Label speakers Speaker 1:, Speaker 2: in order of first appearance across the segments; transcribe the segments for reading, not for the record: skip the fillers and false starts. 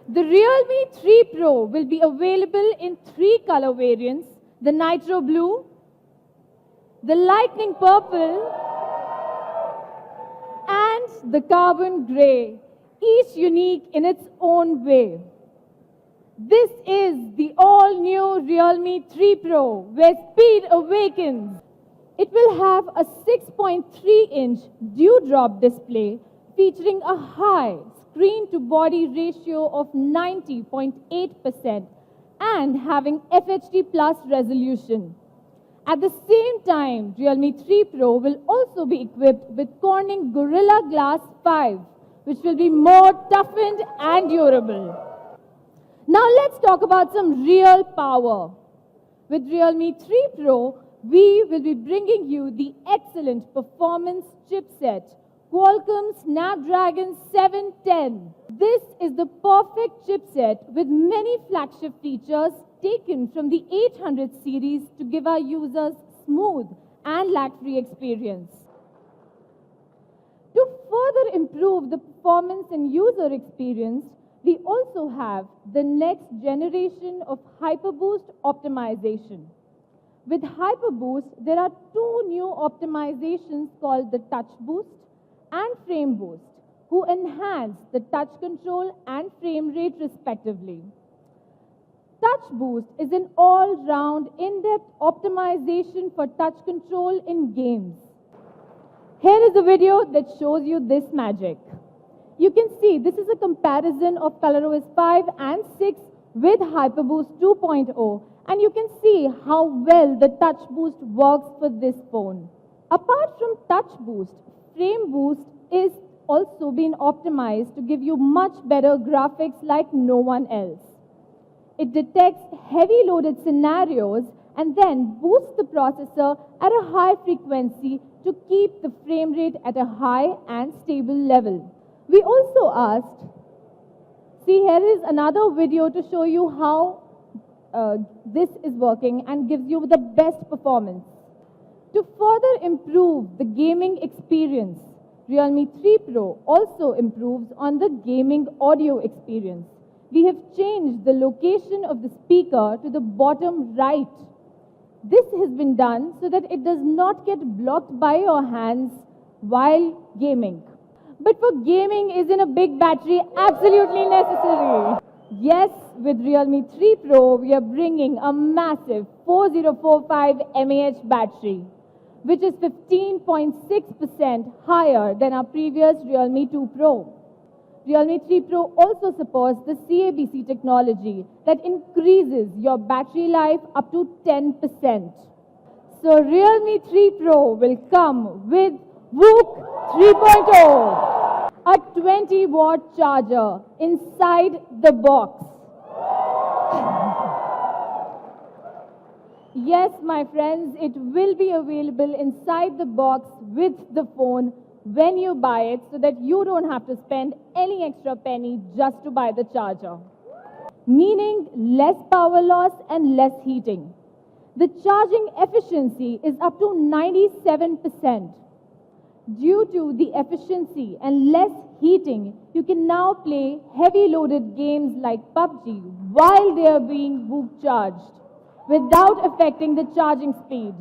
Speaker 1: The Realme 3 Pro will be available in 3 color variants: the Nitro Blue, the Lightning Purple, and the Carbon Grey, each unique in its own way. This is the all-new Realme 3 Pro, where speed awakens. It will have a 6.3-inch dewdrop display featuring a high screen-to-body ratio of 90.8% and having FHD Plus resolution. At the same time, Realme 3 Pro will also be equipped with Corning Gorilla Glass 5, which will be more toughened and durable. Now let's talk about some real power. With Realme 3 Pro, we will be bringing you the excellent performance chipset, Qualcomm Snapdragon 710. This is the perfect chipset with many flagship features taken from the 800 series to give our users smooth and lag-free experience. To further improve the performance and user experience, we also have the next generation of HyperBoost optimization. With HyperBoost, there are 2 new optimizations called the Touch Boost and Frame Boost, who enhance the touch control and frame rate respectively. Touch Boost is an all-round, in-depth optimization for touch control in games. Here is a video that shows you this magic. You can see this is a comparison of ColorOS 5 and 6 with HyperBoost 2.0, and you can see how well the Touch Boost works for this phone. Apart from Touch Boost, Frame Boost is also been optimized to give you much better graphics like no one else. It detects heavy loaded scenarios and then boosts the processor at a high frequency to keep the frame rate at a high and stable level. We also asked, see, here is another video to show you how this is working and gives you the best performance. To further improve the gaming experience, Realme 3 Pro also improves on the gaming audio experience. We have changed the location of the speaker to the bottom right. This has been done so that it does not get blocked by your hands while gaming. But for gaming, isn't a big battery absolutely necessary? Yes, with Realme 3 Pro, we are bringing a massive 4045 mAh battery, which is 15.6% higher than our previous Realme 2 Pro. Realme 3 Pro also supports the CABC technology that increases your battery life up to 10%. So Realme 3 Pro will come with VOOC 3.0, a 20-watt charger inside the box. Yes, my friends, it will be available inside the box with the phone when you buy it, so that you don't have to spend any extra penny just to buy the charger. Meaning less power loss and less heating. The charging efficiency is up to 97%. Due to the efficiency and less heating, you can now play heavy loaded games like PUBG while they are being VOOC charged without affecting the charging speed.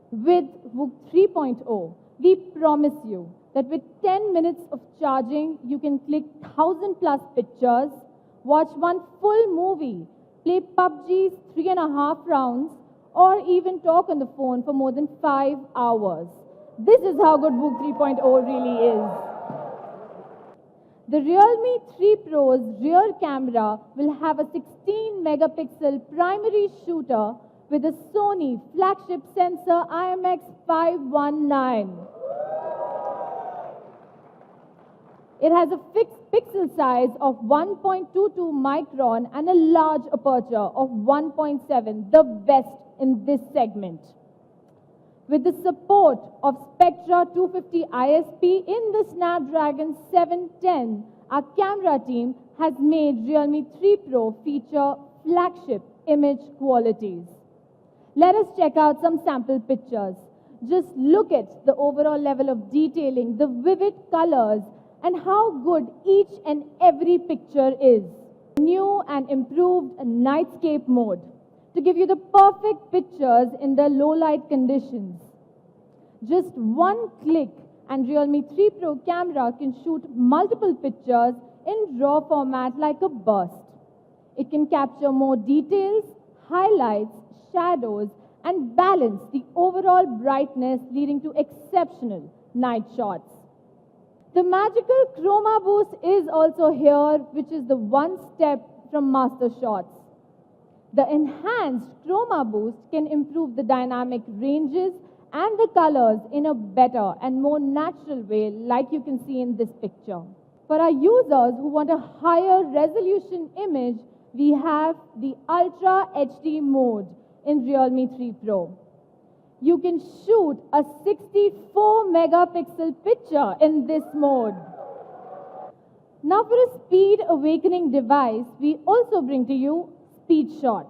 Speaker 1: With VOOC 3.0, we promise you that with 10 minutes of charging, you can click 1,000+ pictures, watch one full movie, play PUBG's 3.5 rounds, or even talk on the phone for more than 5 hours. This is how good VOOC 3.0 really is. The Realme 3 Pro's rear camera will have a 16-megapixel primary shooter with a Sony flagship sensor IMX519. It has a fixed pixel size of 1.22 micron and a large aperture of 1.7, the best in this segment. With the support of Spectra 250 ISP in the Snapdragon 710, our camera team has made Realme 3 Pro feature flagship image qualities. Let us check out some sample pictures. Just look at the overall level of detailing, the vivid colors, and how good each and every picture is. New and improved nightscape mode to give you the perfect pictures in the low light conditions. Just one click and Realme 3 Pro camera can shoot multiple pictures in RAW format like a burst. It can capture more details, highlights, shadows, and balance the overall brightness, leading to exceptional night shots. The magical Chroma Boost is also here, which is the one step from Master Shots. The enhanced Chroma Boost can improve the dynamic ranges and the colors in a better and more natural way, like you can see in this picture. For our users who want a higher resolution image, we have the Ultra HD mode in Realme 3 Pro. You can shoot a 64 megapixel picture in this mode. Now for a speed awakening device, we also bring to you Speed Shot.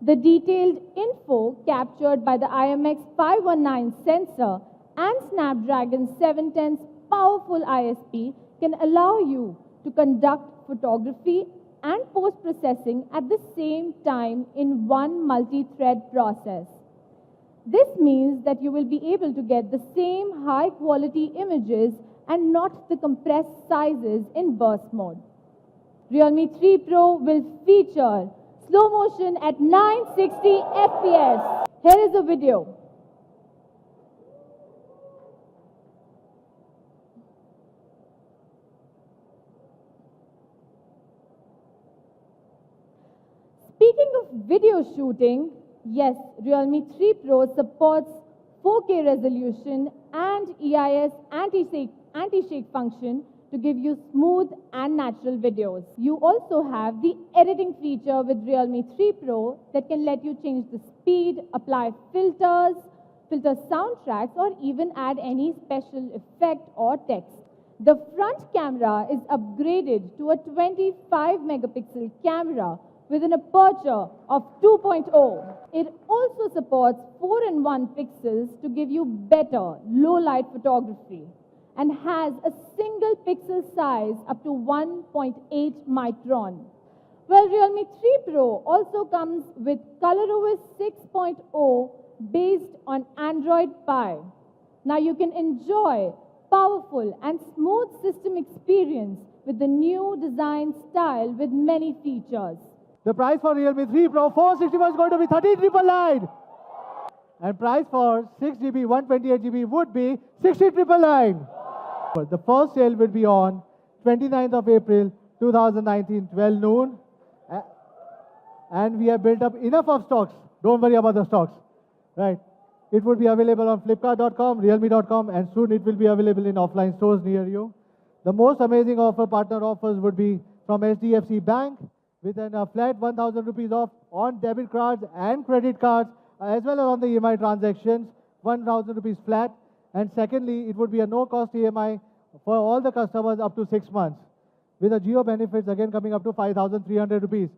Speaker 1: The detailed info captured by the IMX519 sensor and Snapdragon 710's powerful ISP can allow you to conduct photography and post-processing at the same time in one multi-thread process. This means that you will be able to get the same high-quality images and not the compressed sizes in burst mode. Realme 3 Pro will feature slow motion at 960 FPS. Here is a video. Speaking of video shooting, yes, Realme 3 Pro supports 4K resolution and EIS anti-shake function to give you smooth and natural videos. You also have the editing feature with Realme 3 Pro that can let you change the speed, apply filters, filter soundtracks, or even add any special effect or text. The front camera is upgraded to a 25 megapixel camera with an aperture of 2.0. It also supports 4:1 pixels to give you better low-light photography and has a single pixel size up to 1.8 micron. Well, Realme 3 Pro also comes with ColorOS 6.0 based on Android Pie. Now you can enjoy powerful and smooth system experience with the new design style with many features.
Speaker 2: The price for Realme 3 Pro 461 is going to be 13,999. And price for 6GB, 128GB would be 60,999. The first sale will be on 29th of April 2019, 12 noon. And we have built up enough of stocks. Don't worry about the stocks. Right. It would be available on Flipkart.com, Realme.com, and soon it will be available in offline stores near you. The most amazing offer, partner offers, would be from HDFC Bank with a flat 1,000 rupees off on debit cards and credit cards, as well as on the EMI transactions, 1,000 rupees flat. And secondly, it would be a no-cost EMI for all the customers up to 6 months, with a Jio benefits again coming up to 5,300 rupees.